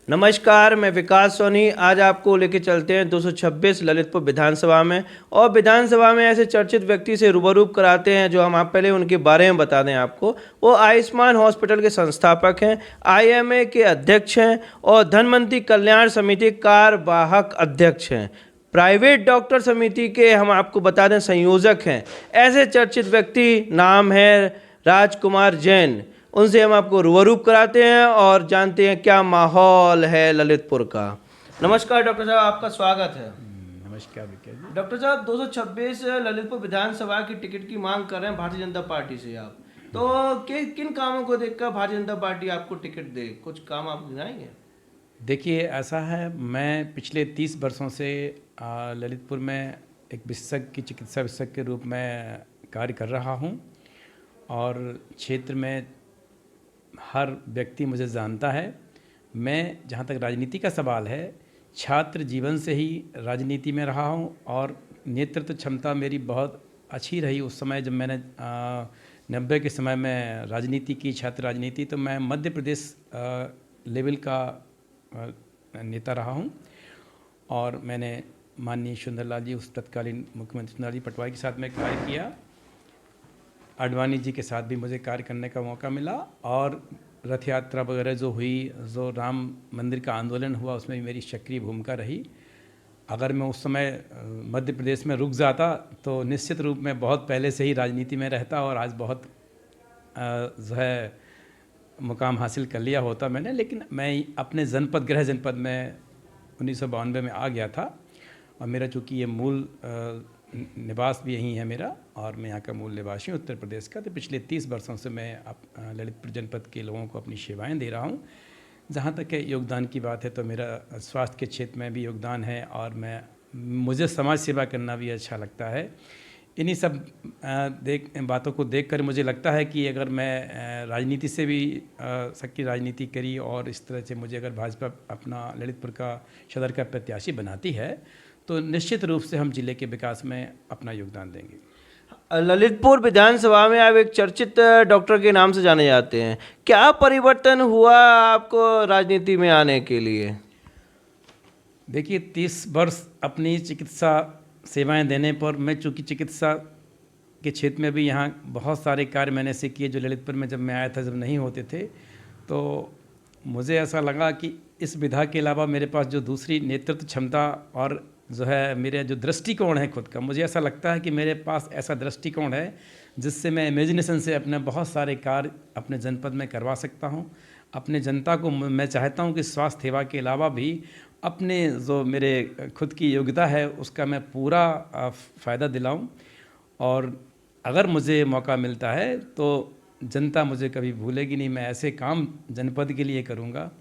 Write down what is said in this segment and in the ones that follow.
नमस्कार, मैं विकास सोनी। आज आपको लेके चलते हैं 226 ललितपुर विधानसभा में, और विधानसभा में ऐसे चर्चित व्यक्ति से रूबरू कराते हैं जो हम आप पहले उनके बारे में बता दें आपको। वो आयुष्मान हॉस्पिटल के संस्थापक हैं, आईएमए के अध्यक्ष हैं और धनवंतरी कल्याण समिति कार्यवाहक अध्यक्ष हैं। प्राइवेट डॉक्टर समिति के हम आपको बता दें संयोजक हैं। ऐसे चर्चित व्यक्ति नाम है राजकुमार जैन। उनसे हम आपको रूबरू कराते हैं और जानते हैं क्या माहौल है ललितपुर का। नमस्कार डॉक्टर साहब, आपका स्वागत है। नमस्कार विकास जी। डॉक्टर साहब, 226 ललितपुर विधानसभा की टिकट की मांग कर रहे हैं भारतीय जनता पार्टी से आप, तो किन कामों को देखकर भारतीय जनता पार्टी आपको टिकट दे? कुछ काम आप गिनाएंगे? देखिए, ऐसा है, मैं पिछले 30 वर्षों से ललितपुर में एक विशेषज्ञ चिकित्सा विशेषज्ञ के रूप में कार्य कर रहा हूं और क्षेत्र में हर व्यक्ति मुझे जानता है। मैं, जहाँ तक राजनीति का सवाल है, छात्र जीवन से ही राजनीति में रहा हूँ और नेतृत्व क्षमता मेरी बहुत अच्छी रही। उस समय जब मैंने 90 के समय में राजनीति की, छात्र राजनीति, तो मैं मध्य प्रदेश लेवल का नेता रहा हूँ और मैंने माननीय सुंदरलाल जी, उस तत्कालीन मुख्यमंत्री सुंदरलाल जी पटवारी के साथ में कार्य किया। आडवाणी जी के साथ भी मुझे कार्य करने का मौका मिला और रथ यात्रा वगैरह जो हुई, जो राम मंदिर का आंदोलन हुआ, उसमें भी मेरी सक्रिय भूमिका रही। अगर मैं उस समय मध्य प्रदेश में रुक जाता तो निश्चित रूप में बहुत पहले से ही राजनीति में रहता और आज बहुत जो है मुकाम हासिल कर लिया होता मैंने। लेकिन मैं अपने जनपद, गृह जनपद में 1992 में आ गया था और मेरा चूँकि ये मूल निवास भी यहीं है मेरा और मैं यहाँ का मूल निवासी हूँ उत्तर प्रदेश का, तो पिछले 30 वर्षों से मैं ललितपुर जनपद के लोगों को अपनी सेवाएं दे रहा हूँ। जहाँ तक के योगदान की बात है तो मेरा स्वास्थ्य के क्षेत्र में भी योगदान है और मुझे समाज सेवा करना भी अच्छा लगता है। इन्हीं सब बातों को देखकर मुझे लगता है कि अगर मैं राजनीति से भी सक्रिय राजनीति करी और इस तरह से मुझे अगर भाजपा अपना ललितपुर का सदर का प्रत्याशी बनाती है तो निश्चित रूप से हम जिले के विकास में अपना योगदान देंगे। ललितपुर विधानसभा में आप एक चर्चित डॉक्टर के नाम से जाने जाते हैं। क्या परिवर्तन हुआ आपको राजनीति में आने के लिए? देखिए, 30 वर्ष अपनी चिकित्सा सेवाएं देने पर मैं, चूँकि चिकित्सा के क्षेत्र में भी यहाँ बहुत सारे कार्य मैंने ऐसे किए जो ललितपुर में जब मैं आया था, जब नहीं होते थे, तो मुझे ऐसा लगा कि इस विधा के अलावा मेरे पास जो दूसरी नेतृत्व क्षमता और जो है मेरे जो दृष्टिकोण है खुद का, मुझे ऐसा लगता है कि मेरे पास ऐसा दृष्टिकोण है जिससे मैं इमेजिनेशन से अपने बहुत सारे कार्य अपने जनपद में करवा सकता हूं। अपने जनता को मैं चाहता हूं कि स्वास्थ्य सेवा के अलावा भी अपने जो मेरे खुद की योग्यता है उसका मैं पूरा फ़ायदा दिलाऊं और अगर मुझे मौका मिलता है तो जनता मुझे कभी भूलेगी नहीं। मैं ऐसे काम जनपद के लिए करूँगा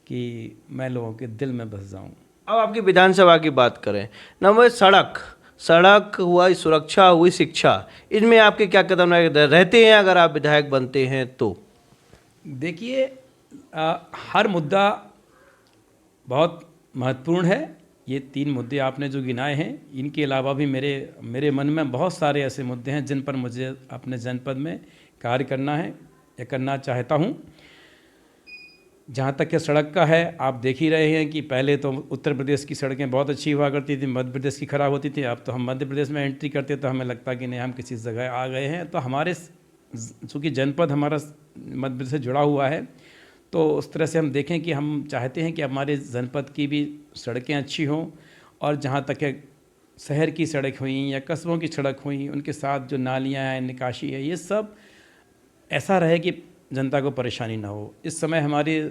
कि मैं लोगों के दिल में बस जाऊँ। अब आपकी विधानसभा की बात करें, नंबर सड़क हुआ, सुरक्षा हुई, शिक्षा, इनमें आपके क्या कदम रहते हैं अगर आप विधायक बनते हैं तो? देखिए, हर मुद्दा बहुत महत्वपूर्ण है। ये 3 मुद्दे आपने जो गिनाए हैं, इनके अलावा भी मेरे मन में बहुत सारे ऐसे मुद्दे हैं जिन पर मुझे अपने जनपद में कार्य करना है या करना चाहता हूँ। जहाँ तक कि सड़क का है, आप देख ही रहे हैं कि पहले तो उत्तर प्रदेश की सड़कें बहुत अच्छी हुआ करती थी, मध्य प्रदेश की खराब होती थी। अब तो हम मध्य प्रदेश में एंट्री करते तो हमें लगता कि नहीं, हम किसी जगह आ गए हैं। तो हमारे चूँकि जनपद हमारा मध्य प्रदेश से जुड़ा हुआ है, तो उस तरह से हम देखें कि हम चाहते हैं कि हमारे जनपद की भी सड़कें अच्छी हों और जहाँ तक है शहर की सड़क हुई या कस्बों की सड़क हुई, उनके साथ जो नालियाँ हैं, निकासी है, ये सब ऐसा रहे कि जनता को परेशानी ना हो। इस समय हमारी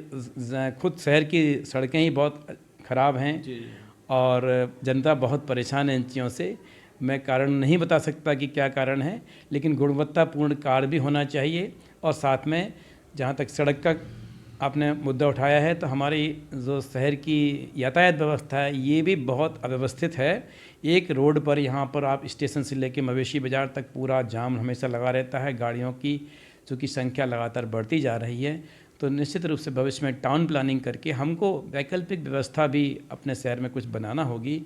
खुद शहर की सड़कें ही बहुत ख़राब हैं और जनता बहुत परेशान है इन चीज़ों से। मैं कारण नहीं बता सकता कि क्या कारण है, लेकिन गुणवत्तापूर्ण कार्य भी होना चाहिए। और साथ में जहाँ तक सड़क का आपने मुद्दा उठाया है, तो हमारी जो शहर की यातायात व्यवस्था है ये भी बहुत अव्यवस्थित है। एक रोड पर, यहाँ पर आप स्टेशन से लेकर मवेशी बाज़ार तक पूरा जाम हमेशा लगा रहता है। गाड़ियों की चूँकि संख्या लगातार बढ़ती जा रही है, तो निश्चित रूप से भविष्य में टाउन प्लानिंग करके हमको वैकल्पिक व्यवस्था भी अपने शहर में कुछ बनाना होगी।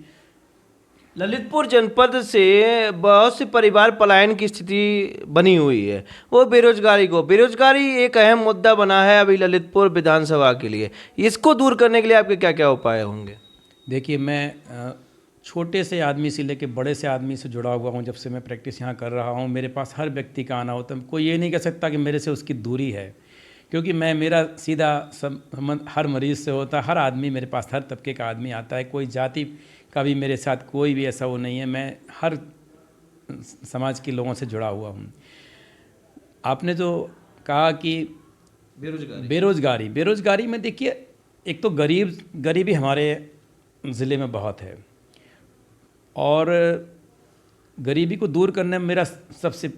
ललितपुर जनपद से बहुत से परिवार पलायन की स्थिति बनी हुई है, वो बेरोजगारी एक अहम मुद्दा बना है अभी ललितपुर विधानसभा के लिए। इसको दूर करने के लिए आपके क्या क्या उपाय होंगे? देखिए, मैं छोटे से आदमी से लेके बड़े से आदमी से जुड़ा हुआ हूँ। जब से मैं प्रैक्टिस यहाँ कर रहा हूँ, मेरे पास हर व्यक्ति का आना होता है। कोई ये नहीं कह सकता कि मेरे से उसकी दूरी है, क्योंकि मेरा सीधा संबंध हर मरीज़ से होता है। हर आदमी मेरे पास, हर तबके का आदमी आता है। कोई जाति का भी मेरे साथ कोई भी ऐसा वो नहीं है। मैं हर समाज के लोगों से जुड़ा हुआ हूँ। आपने जो कहा कि बेरोजगारी में देखिए, एक तो गरीबी हमारे ज़िले में बहुत है, और गरीबी को दूर करने में मेरा सबसे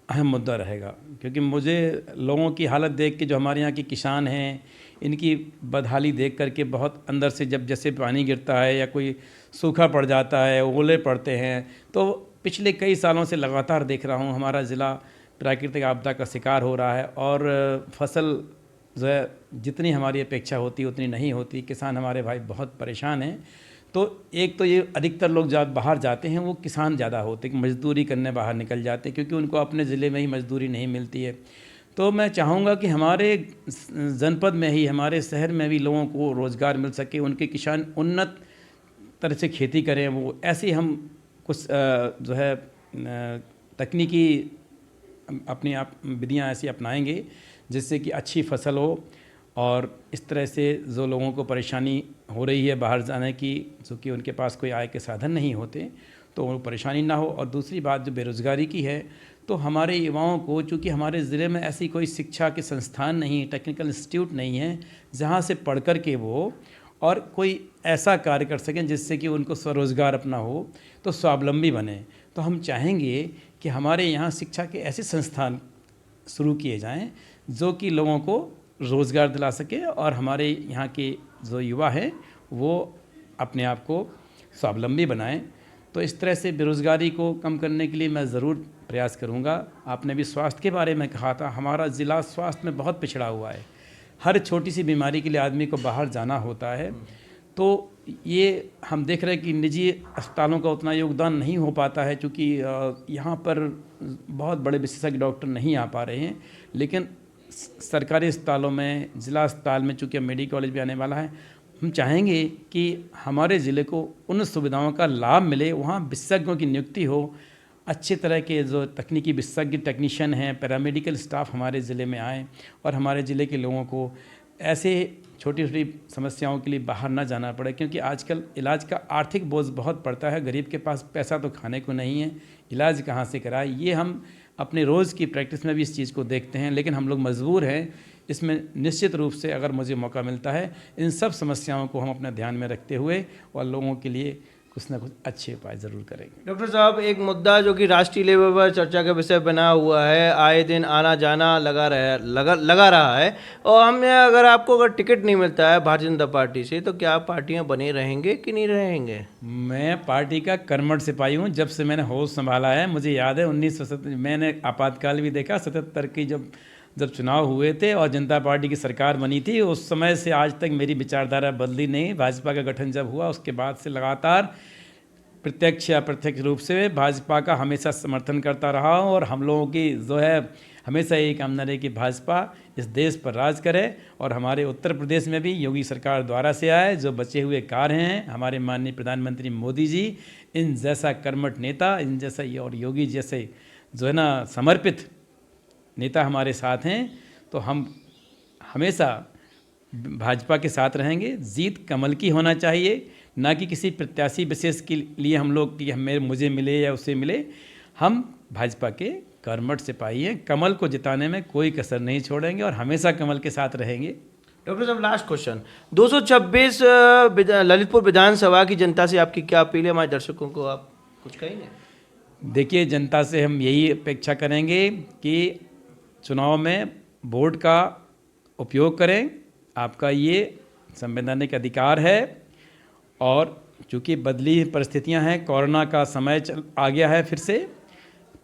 अहम मुद्दा रहेगा। क्योंकि मुझे लोगों की हालत देख के, जो हमारे यहाँ के किसान हैं, इनकी बदहाली देख करके बहुत अंदर से, जब जैसे पानी गिरता है या कोई सूखा पड़ जाता है, ओले पड़ते हैं, तो पिछले कई सालों से लगातार देख रहा हूँ हमारा ज़िला प्राकृतिक आपदा का शिकार हो रहा है। और फसल जो है, जितनी हमारी अपेक्षा होती है उतनी नहीं होती। किसान हमारे भाई बहुत परेशान हैं। तो एक तो ये अधिकतर लोग बाहर जाते हैं, वो किसान ज़्यादा होते हैं, मजदूरी करने बाहर निकल जाते हैं, क्योंकि उनको अपने ज़िले में ही मजदूरी नहीं मिलती है। तो मैं चाहूँगा कि हमारे जनपद में ही, हमारे शहर में भी लोगों को रोज़गार मिल सके, उनके किसान उन्नत तरह से खेती करें। वो ऐसे हम कुछ जो है तकनीकी अपनी आप विधियाँ ऐसी अपनाएंगे जिससे कि अच्छी फसल हो, और इस तरह से जो लोगों को परेशानी हो रही है बाहर जाने की, जो कि उनके पास कोई आय के साधन नहीं होते, तो वो परेशानी ना हो। और दूसरी बात जो बेरोज़गारी की है, तो हमारे युवाओं को, चूँकि हमारे ज़िले में ऐसी कोई शिक्षा के संस्थान नहीं, टेक्निकल इंस्टीट्यूट नहीं है जहाँ से पढ़ कर के वो और कोई ऐसा कार्य कर सकें जिससे कि उनको स्वरोज़गार अपना हो, तो स्वावलंबी बने। तो हम चाहेंगे कि हमारे यहाँ शिक्षा के ऐसे संस्थान शुरू किए जाएं जो कि लोगों को रोज़गार दिला सके, और हमारे यहाँ के जो युवा हैं वो अपने आप को स्वावलंबी बनाएं। तो इस तरह से बेरोज़गारी को कम करने के लिए मैं ज़रूर प्रयास करूँगा। आपने भी स्वास्थ्य के बारे में कहा था, हमारा ज़िला स्वास्थ्य में बहुत पिछड़ा हुआ है। हर छोटी सी बीमारी के लिए आदमी को बाहर जाना होता है। तो ये हम देख रहे हैं कि निजी अस्पतालों का उतना योगदान नहीं हो पाता है, क्योंकि यहाँ पर बहुत बड़े विशेषज्ञ डॉक्टर नहीं आ पा रहे हैं। लेकिन सरकारी अस्पतालों में, ज़िला अस्पताल में, चूँकि मेडिकल कॉलेज भी आने वाला है, हम चाहेंगे कि हमारे ज़िले को उन सुविधाओं का लाभ मिले, वहाँ विशेषज्ञों की नियुक्ति हो, अच्छे तरह के जो तकनीकी विशेषज्ञ टेक्नीशियन हैं, पैरामेडिकल स्टाफ हमारे ज़िले में आए, और हमारे ज़िले के लोगों को ऐसे छोटी छोटी समस्याओं के लिए बाहर ना जाना पड़े। क्योंकि आजकल इलाज का आर्थिक बोझ बहुत पड़ता है। गरीब के पास पैसा तो खाने को नहीं है, इलाज कहाँ से कराए। ये हम अपने रोज़ की प्रैक्टिस में भी इस चीज़ को देखते हैं। लेकिन हम लोग मजबूर हैं इसमें। निश्चित रूप से अगर मुझे मौका मिलता है, इन सब समस्याओं को हम अपने ध्यान में रखते हुए और लोगों के लिए कुछ ना कुछ अच्छे उपाय ज़रूर करेंगे। डॉक्टर साहब, एक मुद्दा जो कि राष्ट्रीय लेवल पर चर्चा का विषय बना हुआ है, आए दिन आना जाना लगा रहा है, और हमने अगर टिकट नहीं मिलता है भारतीय जनता पार्टी से, तो क्या पार्टियां बने रहेंगे कि नहीं रहेंगे? मैं पार्टी का कर्मठ सिपाही हूँ। जब से मैंने होश संभाला है, मुझे याद है 1977 मैंने आपातकाल भी देखा, 77 की जब चुनाव हुए थे और जनता पार्टी की सरकार बनी थी, उस समय से आज तक मेरी विचारधारा बदली नहीं। भाजपा का गठन जब हुआ, उसके बाद से लगातार प्रत्यक्ष या अप्रत्यक्ष रूप से भाजपा का हमेशा समर्थन करता रहा हूँ। और हम लोगों की जो है हमेशा यही कामना रही कि भाजपा इस देश पर राज करे, और हमारे उत्तर प्रदेश में भी योगी सरकार द्वारा से आए। जो बचे हुए कार्य हैं, हमारे माननीय प्रधानमंत्री मोदी जी, इन जैसा कर्मठ नेता, इन जैसा और योगी जैसे जो है ना समर्पित नेता हमारे साथ हैं, तो हम हमेशा भाजपा के साथ रहेंगे। जीत कमल की होना चाहिए, ना कि किसी प्रत्याशी विशेष के लिए हम लोग कि मुझे मिले या उसे मिले। हम भाजपा के कर्मठ सिपाही हैं, कमल को जिताने में कोई कसर नहीं छोड़ेंगे और हमेशा कमल के साथ रहेंगे। डॉक्टर साहब, लास्ट क्वेश्चन, 226 ललितपुर विधानसभा की जनता से आपकी क्या अपील है? हमारे दर्शकों को आप कुछ कहेंगे? देखिए, जनता से हम यही अपेक्षा करेंगे कि चुनाव में वोट का उपयोग करें। आपका ये संवैधानिक अधिकार है, और चूँकि बदली परिस्थितियां हैं, कोरोना का समय आ गया है, फिर से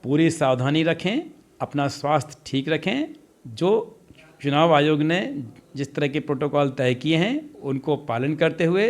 पूरी सावधानी रखें, अपना स्वास्थ्य ठीक रखें। जो चुनाव आयोग ने जिस तरह के प्रोटोकॉल तय किए हैं उनको पालन करते हुए,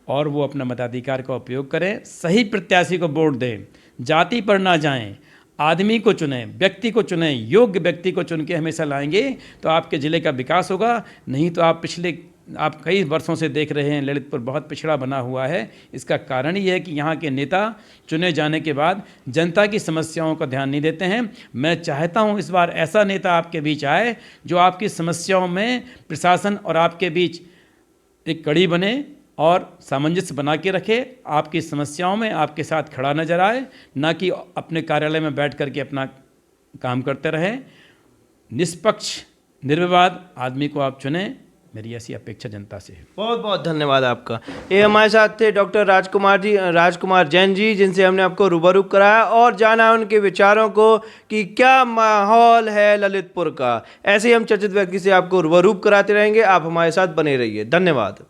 और वो अपना मताधिकार का उपयोग करें, सही प्रत्याशी को वोट दें, जाति पर ना जाएं, आदमी को चुनें, व्यक्ति को चुनें, योग्य व्यक्ति को चुन के हमेशा लाएंगे तो आपके ज़िले का विकास होगा। नहीं तो आप कई वर्षों से देख रहे हैं ललितपुर बहुत पिछड़ा बना हुआ है। इसका कारण ये है कि यहाँ के नेता चुने जाने के बाद जनता की समस्याओं का ध्यान नहीं देते हैं। मैं चाहता हूँ इस बार ऐसा नेता आपके बीच आए जो आपकी समस्याओं में प्रशासन और आपके बीच एक कड़ी बने और सामंजस्य बना के रखे, आपकी समस्याओं में आपके साथ खड़ा नजर आए, ना कि अपने कार्यालय में बैठ करके अपना काम करते रहे। निष्पक्ष निर्विवाद आदमी को आप चुनें, मेरी ऐसी अपेक्षा जनता से है। बहुत बहुत धन्यवाद आपका। ये हमारे साथ थे डॉक्टर राजकुमार जैन जी, जिनसे हमने आपको रूबरू कराया और जाना उनके विचारों को कि क्या माहौल है ललितपुर का। ऐसे ही हम चर्चित व्यक्ति से आपको रूबरू कराते रहेंगे। आप हमारे साथ बने रहिए। धन्यवाद।